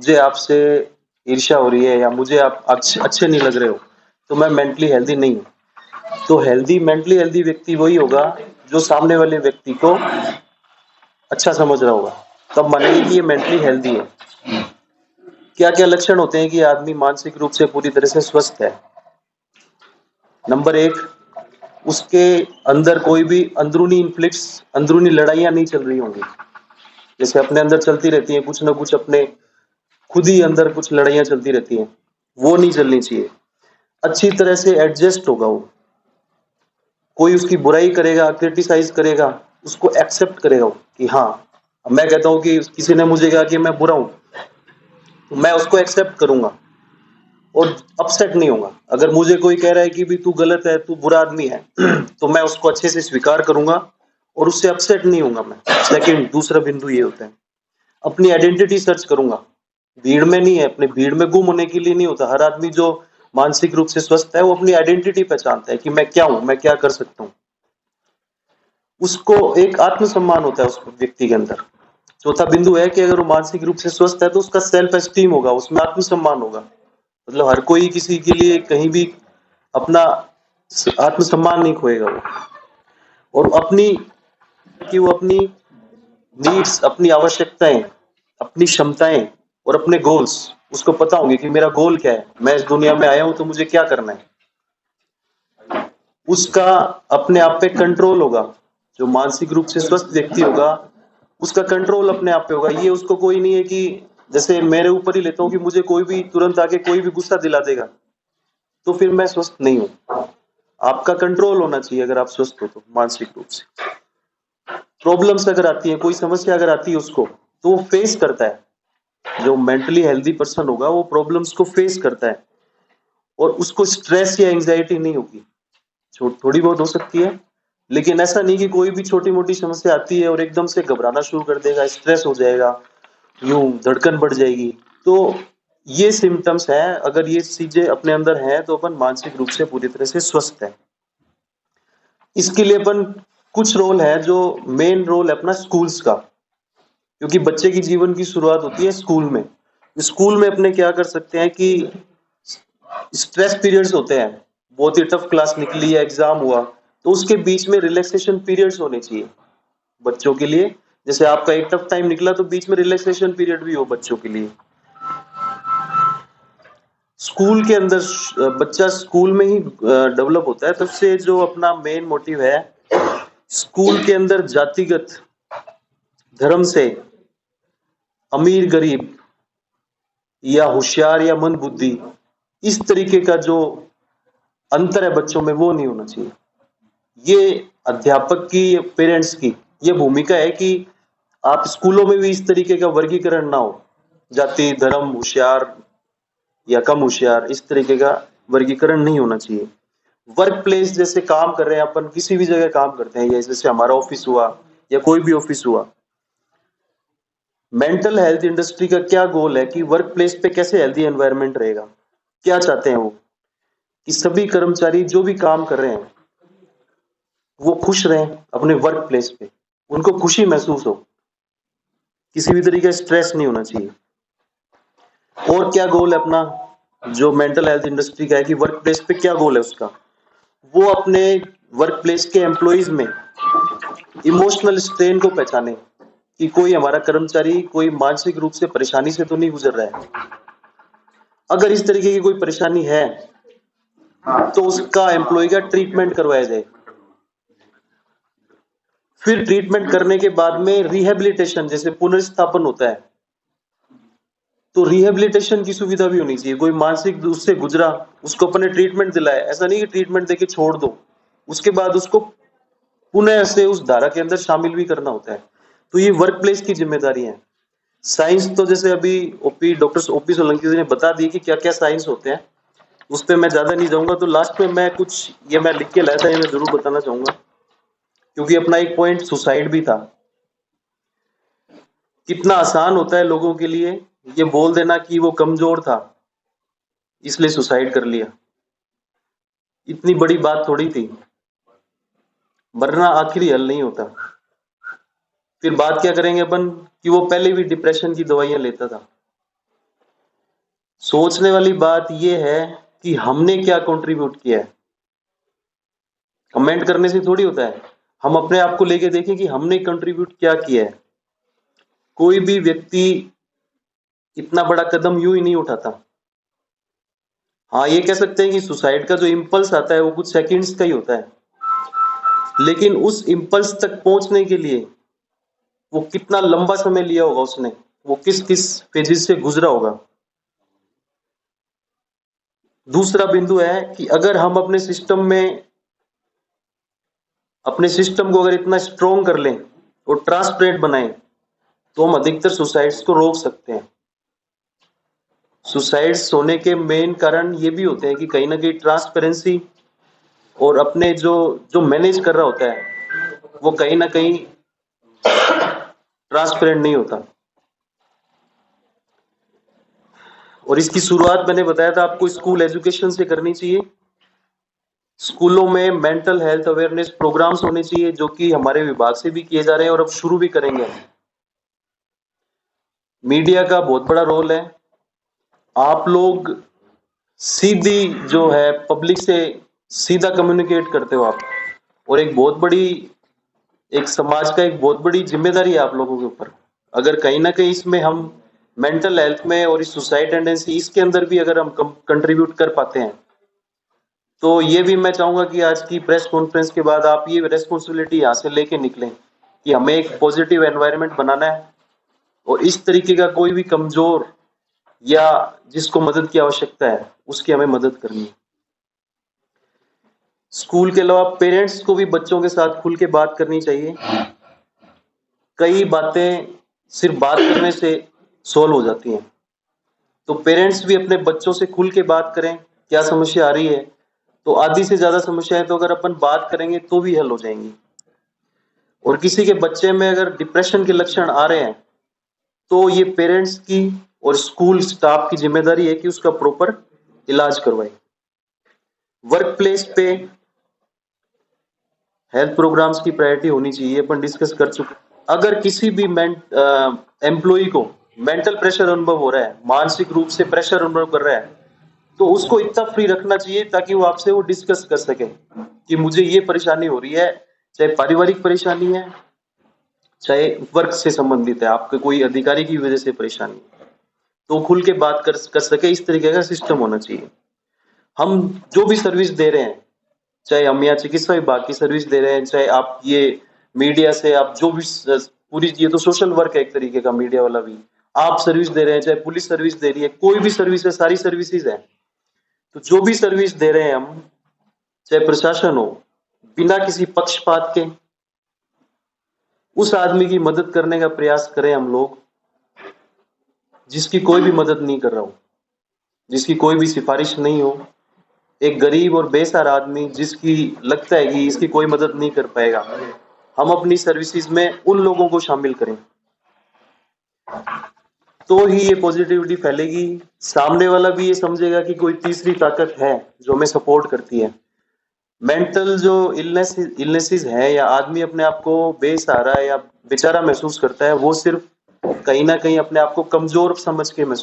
मुझे आपसे ईर्ष्या हो रही है या मुझे आप अच्छे नहीं लग रहे हो, तो मैं मेंटली हेल्दी नहीं हूँ। तो मेंटली हेल्दी व्यक्ति वही होगा जो सामने वाले व्यक्ति को अच्छा समझ रहा होगा, तब मानेंगे कि ये मेंटली हेल्दी है। क्या क्या लक्षण होते हैं कि आदमी मानसिक रूप से पूरी तरह से स्वस्थ है? नंबर एक, उसके अंदर कोई भी अंदरूनी लड़ाइयां नहीं चल रही होंगी। जैसे अपने अंदर चलती रहती है कुछ ना कुछ, अपने खुद ही अंदर कुछ लड़ाइयां चलती रहती हैं, वो नहीं चलनी चाहिए। अच्छी तरह से एडजस्ट होगा वो, कोई उसकी बुराई करेगा, क्रिटिसाइज करेगा, उसको एक्सेप्ट करेगा वो कि हाँ, मैं कहता हूं कि किसी ने मुझे कहा कि मैं बुरा हूं, तो मैं उसको एक्सेप्ट करूंगा और अपसेट नहीं होगा। अगर मुझे कोई कह रहा है कि भी तू गलत है, तू बुरा आदमी है, तो मैं उसको अच्छे से स्वीकार करूंगा और उससे अपसेट नहीं होगा मैं। सेकंड, दूसरा बिंदु ये होता है, अपनी आइडेंटिटी सर्च करूंगा। भीड़ में नहीं है, अपने भीड़ में गुम होने के लिए नहीं होता। हर आदमी जो मानसिक रूप से स्वस्थ है वो अपनी आइडेंटिटी पहचानता है कि मैं क्या हूं, मैं क्या कर सकता हूं। उसको एक आत्मसम्मान होता है उस व्यक्ति के अंदर। चौथा बिंदु है कि अगर वो मानसिक रूप से स्वस्थ है तो उसका सेल्फ एस्टीम होगा, उसमें आत्मसम्मान होगा। मतलब हर कोई किसी के लिए कहीं भी अपना आत्मसम्मान नहीं खोएगा वो, और वो अपनी नीड्स, अपनी आवश्यकताएं, अपनी क्षमताएं और अपने गोल्स उसको पता होंगे कि मेरा गोल क्या है, मैं इस दुनिया में आया हूं तो मुझे क्या करना है। उसका अपने आप पे कंट्रोल होगा। जो मानसिक रूप से स्वस्थ व्यक्ति होगा उसका कंट्रोल अपने आप पे होगा। ये उसको कोई नहीं है कि जैसे मेरे ऊपर ही लेता हूं कि मुझे कोई भी तुरंत आके कोई भी गुस्सा दिला देगा तो फिर मैं स्वस्थ नहीं हूं। आपका कंट्रोल होना चाहिए अगर आप स्वस्थ हो तो मानसिक रूप से। प्रॉब्लम्स अगर आती है, कोई समस्या अगर आती है उसको, तो वो फेस करता है। जो मेंटली हेल्दी पर्सन होगा वो प्रॉब्लम्स को फेस करता है और उसको स्ट्रेस या एंजाइटी नहीं होगी। थोड़ी बहुत हो सकती है, लेकिन ऐसा नहीं कि कोई भी छोटी मोटी समस्या आती है और एकदम से घबराना शुरू कर देगा, स्ट्रेस हो जाएगा, यूं धड़कन बढ़ जाएगी। तो ये सिम्टम्स हैं, अगर ये चीजें अपने अंदर हैं तो अपन मानसिक रूप से पूरी तरह से स्वस्थ है। इसके लिए अपन कुछ रोल है, जो मेन रोल है अपना स्कूल्स का, क्योंकि बच्चे की जीवन की शुरुआत होती है स्कूल में। स्कूल में अपने क्या कर सकते हैं कि स्ट्रेस पीरियड्स होते हैं, बहुत ही टफ क्लास निकली है, एग्जाम हुआ, तो उसके बीच में रिलैक्सेशन पीरियड्स होने चाहिए बच्चों के लिए। जैसे आपका एक टफ टाइम निकला तो बीच में रिलैक्सेशन पीरियड भी हो बच्चों के लिए। स्कूल के अंदर बच्चा स्कूल में ही डेवलप होता है, तब से जो अपना मेन मोटिव है स्कूल के अंदर जातिगत, धर्म से, अमीर गरीब या होशियार या मंद बुद्धि, इस तरीके का जो अंतर है बच्चों में वो नहीं होना चाहिए। ये अध्यापक की, पेरेंट्स की ये भूमिका है कि आप स्कूलों में भी इस तरीके का वर्गीकरण ना हो, जाति, धर्म, होशियार या कम होशियार, इस तरीके का वर्गीकरण नहीं होना चाहिए। वर्क प्लेस, जैसे काम कर रहे हैं अपन, किसी भी जगह काम करते हैं, जैसे हमारा ऑफिस हुआ या कोई भी ऑफिस हुआ, मेंटल हेल्थ इंडस्ट्री का क्या गोल है कि वर्क प्लेस पे कैसे हेल्दी एनवायरनमेंट रहेगा। क्या चाहते हैं वो कि सभी कर्मचारी जो भी काम कर रहे हैं वो खुश रहें अपने वर्क प्लेस पे, उनको खुशी महसूस हो, किसी भी तरीके का स्ट्रेस नहीं होना चाहिए। और क्या गोल है अपना, जो मेंटल हेल्थ इंडस्ट्री का है कि वर्क प्लेस पे क्या गोल है उसका, वो अपने वर्क प्लेस के एम्प्लॉइज में इमोशनल स्ट्रेन को पहचाने कि कोई हमारा कर्मचारी कोई मानसिक रूप से परेशानी से तो नहीं गुजर रहा है। अगर इस तरीके की कोई परेशानी है तो उसका एम्प्लॉय का ट्रीटमेंट करवाया जाए। फिर ट्रीटमेंट करने के बाद में रिहेबिलिटेशन, जैसे पुनर्स्थापन होता है, तो रिहेबिलिटेशन की सुविधा भी होनी चाहिए। कोई मानसिक उससे गुजरा, उसको अपने ट्रीटमेंट दिलाए, ऐसा नहीं कि ट्रीटमेंट देके छोड़ दो, उसके बाद उसको पुनः से उस धारा के अंदर शामिल भी करना होता है। तो ये वर्क प्लेस की जिम्मेदारी है। साइंस तो जैसे अभी डॉक्टर ओपी सोलंकी जी ने बता दी कि क्या क्या साइंस होते हैं, उस पर मैं ज्यादा नहीं जाऊंगा। तो लास्ट में मैं कुछ ये मैं लिख के लाया था, ये मैं जरूर बताना चाहूंगा, क्योंकि अपना एक पॉइंट सुसाइड भी था। कितना आसान होता है लोगों के लिए ये बोल देना कि वो कमजोर था इसलिए सुसाइड कर लिया, इतनी बड़ी बात थोड़ी थी। मरना आखिरी हल नहीं होता। फिर बात क्या करेंगे अपन कि वो पहले भी डिप्रेशन की दवाइयां लेता था, सोचने वाली बात ये है कि हमने क्या कंट्रीब्यूट किया है। कमेंट करने से थोड़ी होता है। हम अपने आप को लेके देखें कि हमने कंट्रीब्यूट क्या किया है। कोई भी व्यक्ति इतना बड़ा कदम यूं ही नहीं उठाता। हाँ, ये कह सकते हैं कि सुसाइड का जो इम्पल्स आता है वो कुछ सेकंड्स का ही होता है, लेकिन उस इम्पल्स तक पहुंचने के लिए वो कितना लंबा समय लिया होगा उसने, वो किस किस फेजेस से गुजरा होगा। दूसरा बिंदु है कि अगर हम अपने सिस्टम को अगर इतना स्ट्रॉन्ग कर लें और ट्रांसपेरेंट बनाएं तो हम अधिकतर सुसाइड्स को रोक सकते हैं। सुसाइड्स होने के मेन कारण ये भी होते हैं कि कहीं ना कहीं ट्रांसपेरेंसी और अपने जो जो मैनेज कर रहा होता है वो कहीं ना कहीं ट्रांसपेरेंट नहीं होता। और इसकी शुरुआत मैंने बताया था आपको स्कूल एजुकेशन से करनी चाहिए। स्कूलों में मेंटल हेल्थ अवेयरनेस प्रोग्राम्स होने चाहिए, जो कि हमारे विभाग से भी किए जा रहे हैं और अब शुरू भी करेंगे। मीडिया का बहुत बड़ा रोल है। आप लोग सीधी जो है पब्लिक से सीधा कम्युनिकेट करते हो आप, और एक समाज का एक बहुत बड़ी जिम्मेदारी है आप लोगों के ऊपर। अगर कहीं ना कहीं इसमें हम मेंटल हेल्थ में और इस सुसाइड टेंडेंसी इसके अंदर भी अगर हम कंट्रीब्यूट कर पाते हैं, तो ये भी मैं चाहूंगा कि आज की प्रेस कॉन्फ्रेंस के बाद आप ये रेस्पॉन्सिबिलिटी यहाँ से लेके निकलें कि हमें एक पॉजिटिव एनवायरनमेंट बनाना है और इस तरीके का कोई भी कमजोर या जिसको मदद की आवश्यकता है उसकी हमें मदद करनी है। स्कूल के अलावा पेरेंट्स को भी बच्चों के साथ खुल के बात करनी चाहिए। कई बातें सिर्फ बात करने से सॉल्व हो जाती हैं, तो पेरेंट्स भी अपने बच्चों से खुल के बात करें, क्या समस्या आ रही है। तो आधी से ज्यादा समस्याएं तो अगर अपन बात करेंगे तो भी हल हो जाएंगी। और किसी के बच्चे में अगर डिप्रेशन के लक्षण आ रहे हैं तो ये पेरेंट्स की और स्कूल स्टाफ की जिम्मेदारी है कि उसका प्रॉपर इलाज करवाए। वर्क प्लेस पे हेल्थ प्रोग्राम्स की प्रायोरिटी होनी चाहिए, अपन डिस्कस कर चुके। अगर किसी भी एम्प्लॉय को मेंटल प्रेशर अनुभव हो रहा है, मानसिक रूप से प्रेशर अनुभव कर रहा है, तो उसको इतना फ्री रखना चाहिए ताकि वो आपसे वो डिस्कस कर सके कि मुझे ये परेशानी हो रही है, चाहे पारिवारिक परेशानी है, चाहे वर्क से संबंधित है, आपके कोई अधिकारी की वजह से परेशानी है, तो खुल के बात कर सके। इस तरीके का सिस्टम होना चाहिए। हम जो भी सर्विस दे रहे हैं, चाहे हम यहाँ चिकित्सा विभाग की सर्विस दे रहे हैं, चाहे आप ये मीडिया से आप जो भी पूरी, ये तो सोशल वर्क है एक तरीके का, मीडिया वाला भी आप सर्विस दे रहे हैं, चाहे पुलिस सर्विस दे रही है, कोई भी सर्विस है, सारी सर्विसेज है। तो जो भी सर्विस दे रहे हैं हम, चाहे प्रशासन हो, बिना किसी पक्षपात के उस आदमी की मदद करने का प्रयास करें हम लोग जिसकी कोई भी मदद नहीं कर रहा हो, जिसकी कोई भी सिफारिश नहीं हो। एक गरीब और बेसहारा आदमी जिसकी लगता है कि इसकी कोई मदद नहीं कर पाएगा, हम अपनी सर्विसेज में उन लोगों को शामिल करें, तो ही ये पॉजिटिविटी फैलेगी। सामने वाला भी ये समझेगा कि कोई तीसरी ताकत है जो हमें सपोर्ट करती है। मेंटल जो इलनेसेस है या आदमी अपने आप को बेसहारा या बेचारा महसूस करता है, वो सिर्फ कहीं ना कहीं अपने आप को कमजोर समझ के महसूस